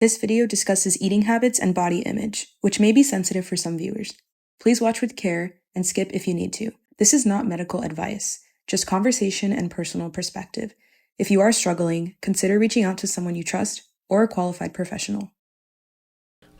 This video discusses eating habits and body image, which may be sensitive for some viewers. Please watch with care and skip if you need to. This is not medical advice, just conversation and personal perspective. If you are struggling, consider reaching out to someone you trust or a qualified professional.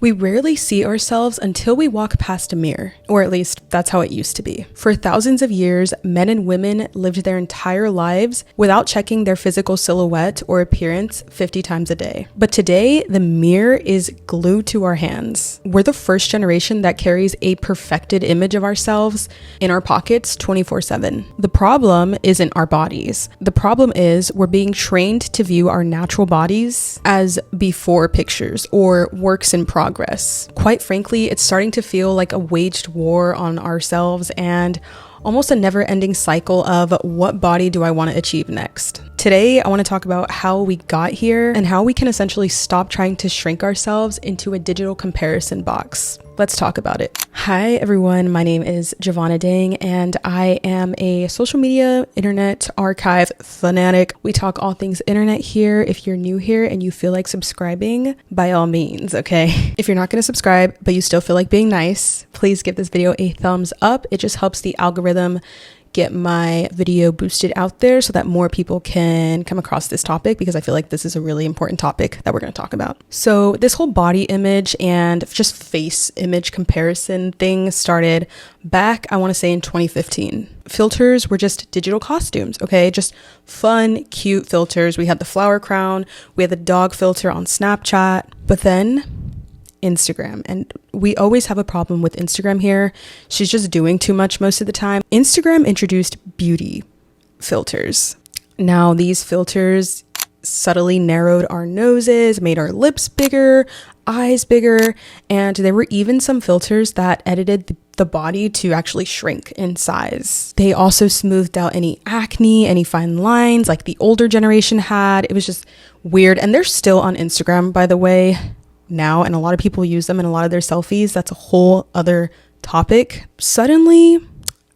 We rarely see ourselves until we walk past a mirror, or at least that's how it used to be. For thousands of years, men and women lived their entire lives without checking their physical silhouette or appearance 50 times a day. But today, the mirror is glued to our hands. We're the first generation that carries a perfected image of ourselves in our pockets 24/7. The problem isn't our bodies. The problem is we're being trained to view our natural bodies as before pictures or works in progress. Quite frankly, it's starting to feel like a waged war on ourselves and almost a never-ending cycle of what body do I want to achieve next. Today, I want to talk about how we got here and how we can essentially stop trying to shrink ourselves into a digital comparison box. Let's talk about it. Hi everyone, my name is Javona and I am a social media internet archive fanatic. We talk all things internet here. If you're new here and you feel like subscribing, by all means, okay? If you're not going to subscribe, but you still feel like being nice, please give this video a thumbs up. It just helps the algorithm get my video boosted out there so that more people can come across this topic, because I feel like this is a really important topic that we're going to talk about. So this whole body image and just face image comparison thing started back, I want to say in 2015. Filters were just digital costumes, okay? Just fun, cute filters. We had the flower crown, we had the dog filter on Snapchat, but then Instagram. And we always have a problem with Instagram here. She's just doing too much most of the time. Instagram introduced beauty filters. Now these filters subtly narrowed our noses, made our lips bigger, eyes bigger, and there were even some filters that edited the body to actually shrink in size. They also smoothed out any acne, any fine lines like the older generation had. It was just weird. And they're still on Instagram, by the way, now, and a lot of people use them in a lot of their selfies. That's a whole other topic. Suddenly,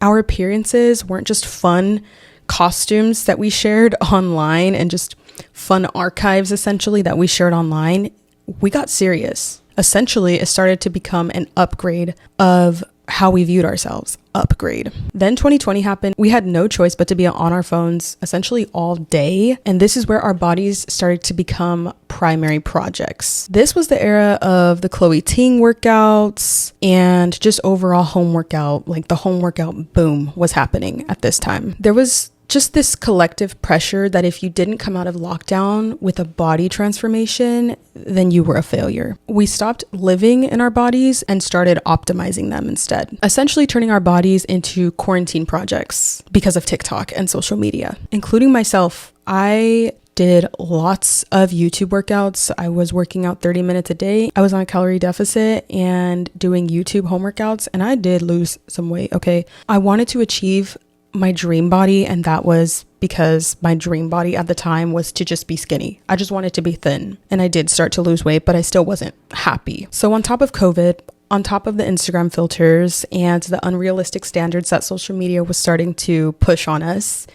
our appearances weren't just fun costumes that we shared online and just fun archives essentially that we shared online. We got serious. Essentially, it started to become an upgrade of how we viewed ourselves. Upgrade. Then 2020 happened. We had no choice but to be on our phones essentially all day. And this is where our bodies started to become primary projects. This was the era of the Chloe Ting workouts and just overall home workout. Like the home workout boom was happening at this time. There was just this collective pressure that if you didn't come out of lockdown with a body transformation, then you were a failure. We stopped living in our bodies and started optimizing them instead, essentially turning our bodies into quarantine projects because of TikTok and social media, including myself. I did lots of YouTube workouts. I was working out 30 minutes a day. I was on a calorie deficit and doing YouTube home workouts, and I did lose some weight, okay? I wanted to achieve my dream body, and that was because my dream body at the time was to just be skinny. I just wanted to be thin, and I did start to lose weight, but I still wasn't happy. So on top of COVID, on top of the Instagram filters and the unrealistic standards that social media was starting to push on us,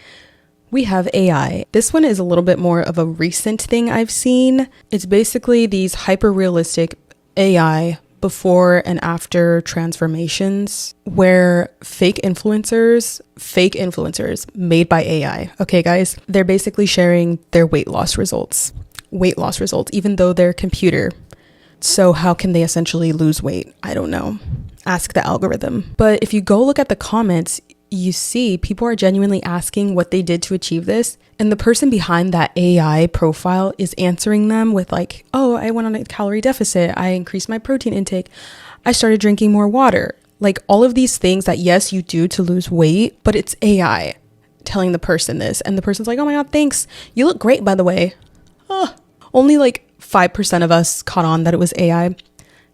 we have AI. This one is a little bit more of a recent thing I've seen. It's basically these hyper-realistic AI before and after transformations where fake influencers made by AI, okay guys, they're basically sharing their weight loss results, even though they're computer. So how can they essentially lose weight? I don't know. Ask the algorithm. But if you go look at the comments, you see people are genuinely asking what they did to achieve this. And the person behind that AI profile is answering them with like, oh, I went on a calorie deficit. I increased my protein intake. I started drinking more water. Like all of these things that, yes, you do to lose weight, but it's AI telling the person this. And the person's like, oh my God, thanks. You look great, by the way. Only like 5% of us caught on that it was AI.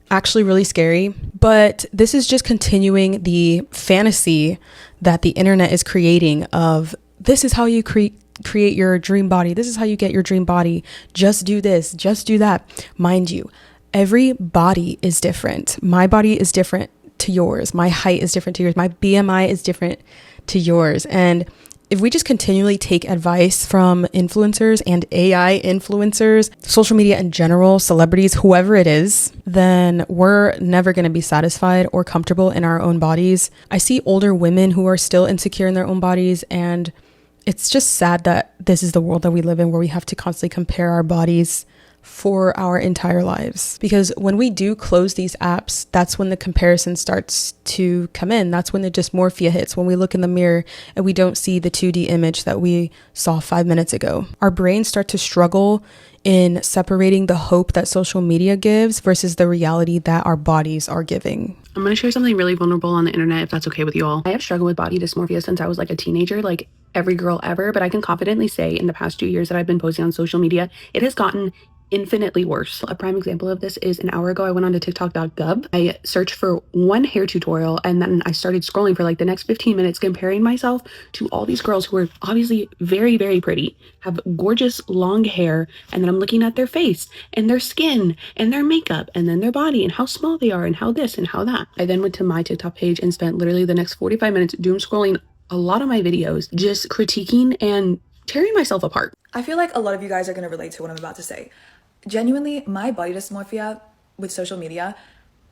Actually really scary. But this is just continuing the fantasy that the internet is creating of this is how you create your dream body. This is how you get your dream body. Just do this, just do that. Mind you, every body is different. My body is different to yours. My height is different to yours. My BMI is different to yours. And If we just continually take advice from influencers and AI influencers, social media in general, celebrities, whoever it is, then we're never going to be satisfied or comfortable in our own bodies. I see older women who are still insecure in their own bodies, and it's just sad that this is the world that we live in, where we have to constantly compare our bodies for our entire lives. Because when we do close these apps, that's when the comparison starts to come in. That's when the dysmorphia hits, when we look in the mirror and we don't see the 2D image that we saw 5 minutes ago. Our brains start to struggle in separating the hope that social media gives versus the reality that our bodies are giving. I'm going to share something really vulnerable on the internet, if that's okay with you all. I have struggled with body dysmorphia since I was like a teenager, like every girl ever, but I can confidently say in the past 2 years that I've been posting on social media, it has gotten infinitely worse. A prime example of this is an hour ago, I went on to tiktok.gov. I searched for one hair tutorial, and then I started scrolling for like the next 15 minutes, comparing myself to all these girls who are obviously very, very pretty, have gorgeous long hair, and then I'm looking at their face and their skin and their makeup and then their body and how small they are and how this and how that. I then went to my TikTok page and spent literally the next 45 minutes doom scrolling a lot of my videos, just critiquing and tearing myself apart. I feel like a lot of you guys are going to relate to what I'm about to say. Genuinely, my body dysmorphia with social media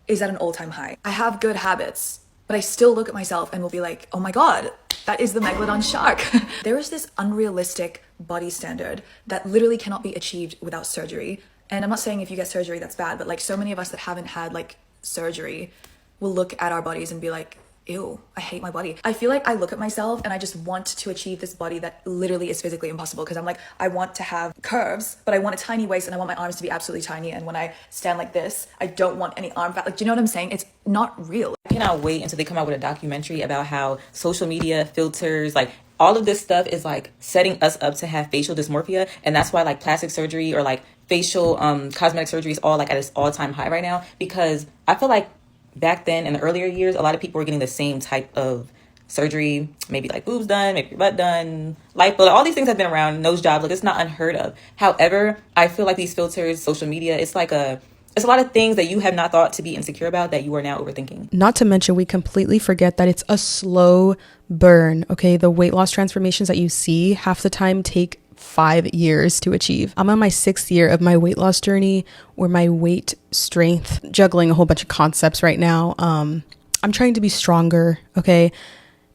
is at an all-time high. I have good habits, but I still look at myself and will be like, oh my God, that is the megalodon shark. There is this unrealistic body standard that literally cannot be achieved without surgery. And I'm not saying if you get surgery, that's bad, but like so many of us that haven't had like surgery will look at our bodies and be like, ew, I hate my body. I feel like I look at myself and I just want to achieve this body that literally is physically impossible, because I'm like, I want to have curves, but I want a tiny waist and I want my arms to be absolutely tiny. And when I stand like this, I don't want any arm fat. Like, do you know what I'm saying? It's not real. I cannot wait until they come out with a documentary about how social media filters, like all of this stuff is like setting us up to have facial dysmorphia. And that's why like plastic surgery or like facial cosmetic surgery is all like at its all-time high right now, because I feel like back then in the earlier years, a lot of people were getting the same type of surgery, maybe like boobs done, maybe your butt done, lipo, all these things have been around, nose job, like it's not unheard of. However, I feel like these filters, social media, it's a lot of things that you have not thought to be insecure about that you are now overthinking. Not to mention, we completely forget that it's a slow burn, okay? The weight loss transformations that you see half the time take 5 years to achieve. I'm on my 6th year of my weight loss journey, or my weight strength, juggling a whole bunch of concepts right now. I'm trying to be stronger, okay?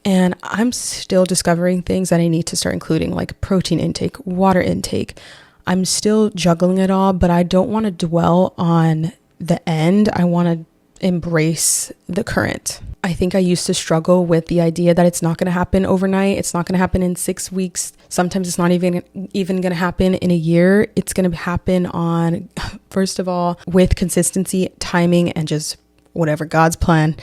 And I'm still discovering things that I need to start including, like protein intake, water intake. I'm still juggling it all, but I don't want to dwell on the end. I want to embrace the current. I think I used to struggle with the idea that it's not going to happen overnight. It's not going to happen in 6 weeks. Sometimes it's not even going to happen in a year. It's going to happen on, first of all, with consistency, timing, and just whatever God's plan,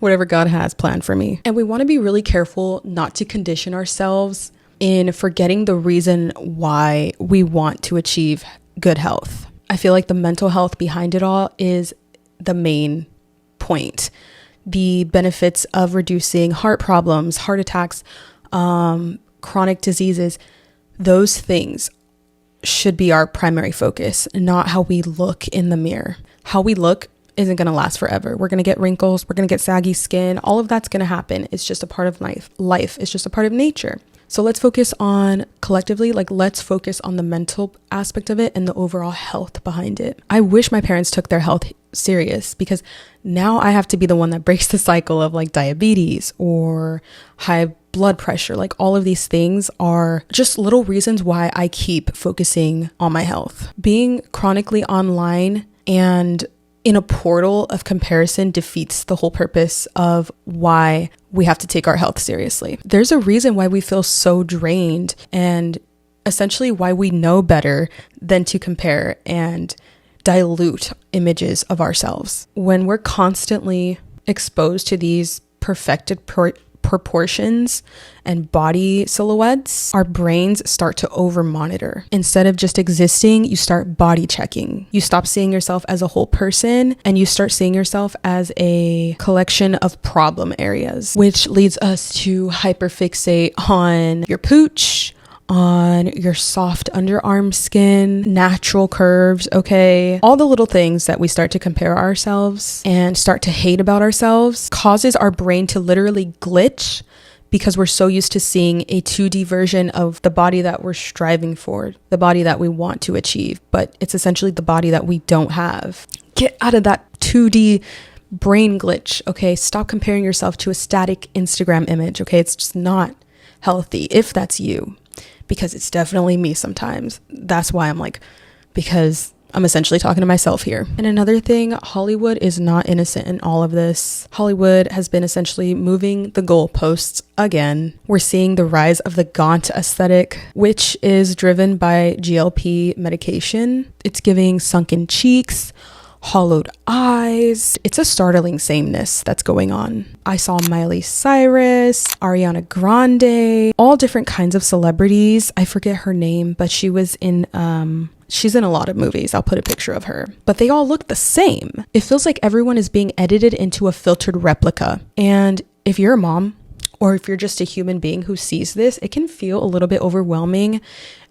whatever God has planned for me. And we want to be really careful not to condition ourselves in forgetting the reason why we want to achieve good health. I feel like the mental health behind it all is the main point. The benefits of reducing heart problems, heart attacks, chronic diseases, those things should be our primary focus, not how we look in the mirror. How we look isn't going to last forever. We're going to get wrinkles. We're going to get saggy skin. All of that's going to happen. It's just a part of life. Life is just a part of nature. So let's focus on collectively, let's focus on the mental aspect of it and the overall health behind it. I wish my parents took their health serious, because now I have to be the one that breaks the cycle of like diabetes or high blood pressure. Like all of these things are just little reasons why I keep focusing on my health. Being chronically online and in a portal of comparison defeats the whole purpose of why we have to take our health seriously. There's a reason why we feel so drained, and essentially why we know better than to compare and dilute images of ourselves. When we're constantly exposed to these perfected proportions and body silhouettes, our brains start to over monitor. Instead of just existing, you start body checking. You stop seeing yourself as a whole person and you start seeing yourself as a collection of problem areas, which leads us to hyperfixate on your pooch, on your soft underarm skin, natural curves, okay? All the little things that we start to compare ourselves and start to hate about ourselves causes our brain to literally glitch, because we're so used to seeing a 2D version of the body that we're striving for, the body that we want to achieve, but it's essentially the body that we don't have. Get out of that 2D brain glitch, okay? Stop comparing yourself to a static Instagram image, okay? It's just not healthy if that's you, because it's definitely me sometimes. That's why I'm like, because I'm essentially talking to myself here. And another thing, Hollywood is not innocent in all of this. Hollywood has been essentially moving the goalposts again. We're seeing the rise of the gaunt aesthetic, which is driven by GLP medication. It's giving sunken cheeks, hollowed eyes. It's a startling sameness that's going on. I saw Miley Cyrus, Ariana Grande, all different kinds of celebrities. I forget her name, but she was in she's in a lot of movies. I'll put a picture of her. But they all look the same. It feels like everyone is being edited into a filtered replica. And if you're a mom, or if you're just a human being who sees this, it can feel a little bit overwhelming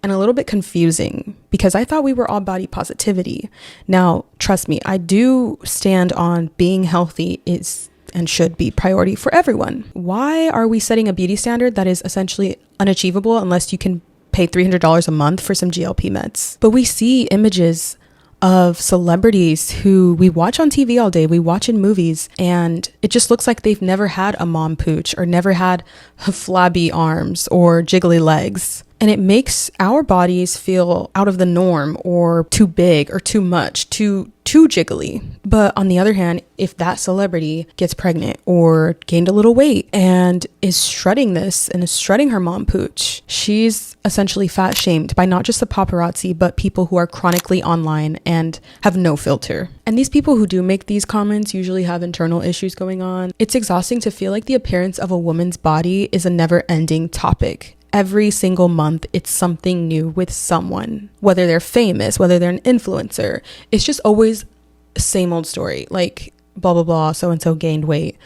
and a little bit confusing, because I thought we were all body positivity. Now, trust me, I do stand on being healthy is and should be priority for everyone. Why are we setting a beauty standard that is essentially unachievable unless you can pay $300 a month for some GLP meds? But we see images of celebrities who we watch on TV all day, we watch in movies, and it just looks like they've never had a mom pooch or never had flabby arms or jiggly legs. And it makes our bodies feel out of the norm or too big or too much, too jiggly. But on the other hand, if that celebrity gets pregnant or gained a little weight and is strutting this and is strutting her mom pooch, she's essentially fat shamed by not just the paparazzi, but people who are chronically online and have no filter. And these people who do make these comments usually have internal issues going on. It's exhausting to feel like the appearance of a woman's body is a never-ending topic. Every single month, it's something new with someone, whether they're famous, whether they're an influencer. It's just always the same old story, like blah, blah, blah, so-and-so gained weight,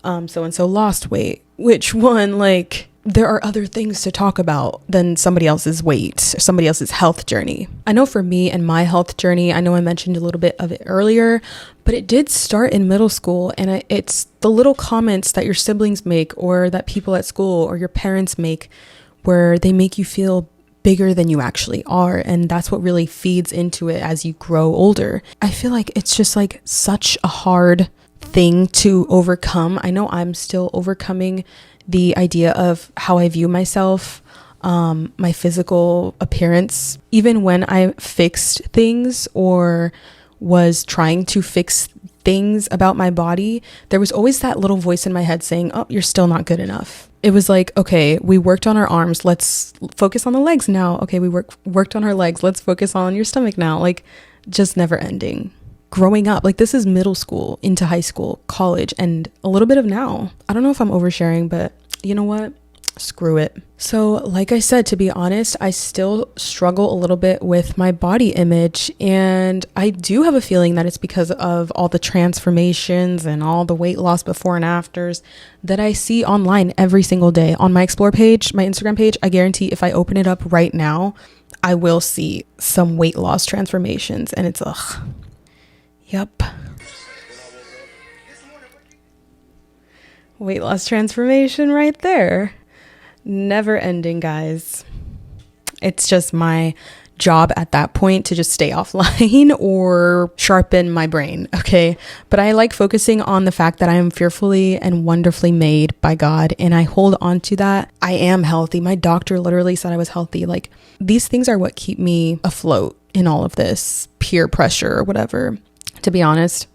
so-and-so lost weight. Which one? Like, there are other things to talk about than somebody else's weight, somebody else's health journey. I know for me and my health journey, I know I mentioned a little bit of it earlier, but it did start in middle school, and it's the little comments that your siblings make or that people at school or your parents make where they make you feel bigger than you actually are. And that's what really feeds into it as you grow older. I feel like it's just like such a hard thing to overcome. I know I'm still overcoming the idea of how I view myself, my physical appearance. Even when I fixed things or was trying to fix things about my body, there was always that little voice in my head saying, oh, you're still not good enough. It was like, okay, we worked on our arms, let's focus on the legs now. Okay, we worked on our legs, let's focus on your stomach now. Like, just never ending. Growing up, like this is middle school into high school, college, and a little bit of now. I don't know if I'm oversharing, but you know what? Screw it. So like I said, to be honest, I still struggle a little bit with my body image, and I do have a feeling that it's because of all the transformations and all the weight loss before and afters that I see online every single day on my Explore page, my Instagram page. I guarantee if I open it up right now, I will see some weight loss transformations, and it's yep. Weight loss transformation right there. Never ending, guys. It's just my job at that point to just stay offline or sharpen my brain, okay? But I like focusing on the fact that I am fearfully and wonderfully made by God, and I hold on to that. I am healthy. My doctor literally said I was healthy. Like, these things are what keep me afloat in all of this peer pressure or whatever. To be honest,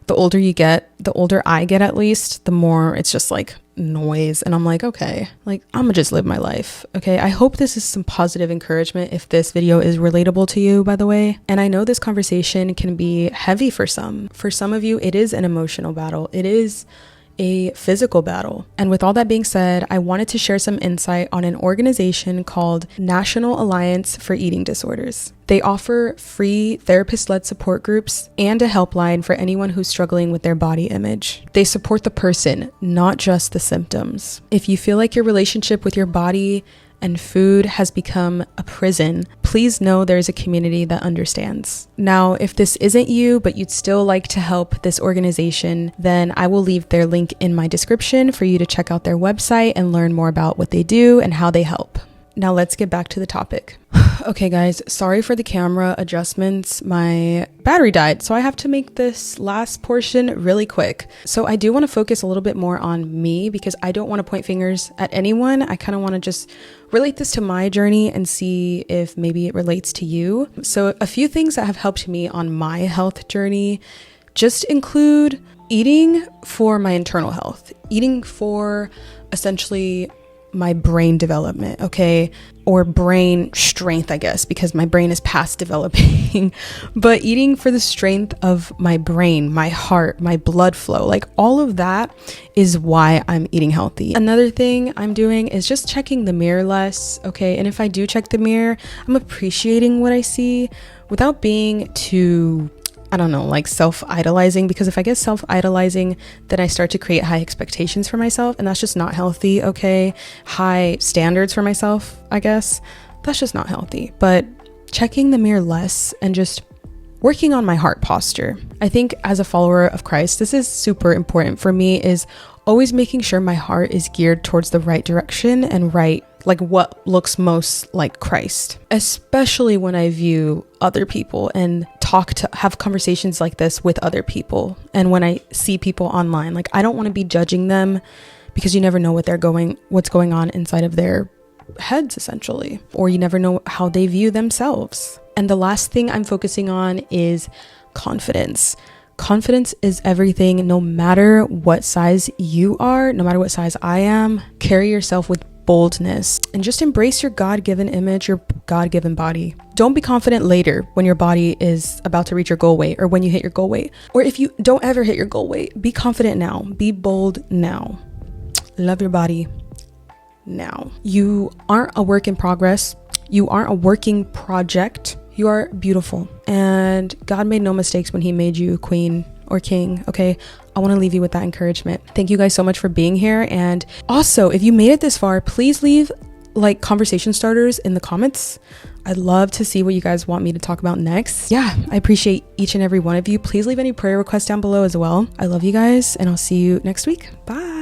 the older you get, the older I get at least, the more it's just like noise. And I'm like, okay, like I'm gonna just live my life. Okay. I hope this is some positive encouragement if this video is relatable to you, by the way. And I know this conversation can be heavy for some. For some of you, it is an emotional battle. It is a physical battle. And with all that being said, I wanted to share some insight on an organization called National Alliance for Eating Disorders. They offer free therapist-led support groups and a helpline for anyone who's struggling with their body image. They support the person, not just the symptoms. If you feel like your relationship with your body and food has become a prison, please know there's a community that understands. Now, if this isn't you, but you'd still like to help this organization, then I will leave their link in my description for you to check out their website and learn more about what they do and how they help. Now let's get back to the topic. Okay guys, sorry for the camera adjustments. My battery died, so I have to make this last portion really quick. So I do want to focus a little bit more on me because I don't want to point fingers at anyone. I kind of want to just relate this to my journey and see if maybe it relates to you. So a few things that have helped me on my health journey just include eating for my internal health, eating for essentially my brain development, okay? Or brain strength, I guess, because my brain is past developing, but eating for the strength of my brain, my heart, my blood flow, like all of that is why I'm eating healthy. Another thing I'm doing is just checking the mirror less, okay? And if I do check the mirror, I'm appreciating what I see without being too, I don't know, like self-idolizing, because if I get self-idolizing, then I start to create high expectations for myself, and that's just not healthy, okay? High standards for myself, I guess. That's just not healthy. But checking the mirror less and just working on my heart posture. I think as a follower of Christ, this is super important for me, is always making sure my heart is geared towards the right direction and right, like what looks most like Christ, especially when I view other people and have conversations like this with other people. And when I see people online, like I don't want to be judging them because you never know what's going on inside of their heads essentially, or you never know how they view themselves. And the last thing I'm focusing on is confidence. Confidence is everything. No matter what size you are, no matter what size I am, carry yourself with boldness and just embrace your God-given image, your God-given body. Don't be confident later when your body is about to reach your goal weight or when you hit your goal weight. Or if you don't ever hit your goal weight, be confident now. Be bold now. Love your body now. You aren't a work in progress. You aren't a working project. You are beautiful. And God made no mistakes when he made you queen or king, okay? I want to leave you with that encouragement. Thank you guys so much for being here. And also, if you made it this far, please leave like conversation starters in the comments. I'd love to see what you guys want me to talk about next. Yeah, I appreciate each and every one of you. Please leave any prayer requests down below as well. I love you guys, and I'll see you next week. Bye.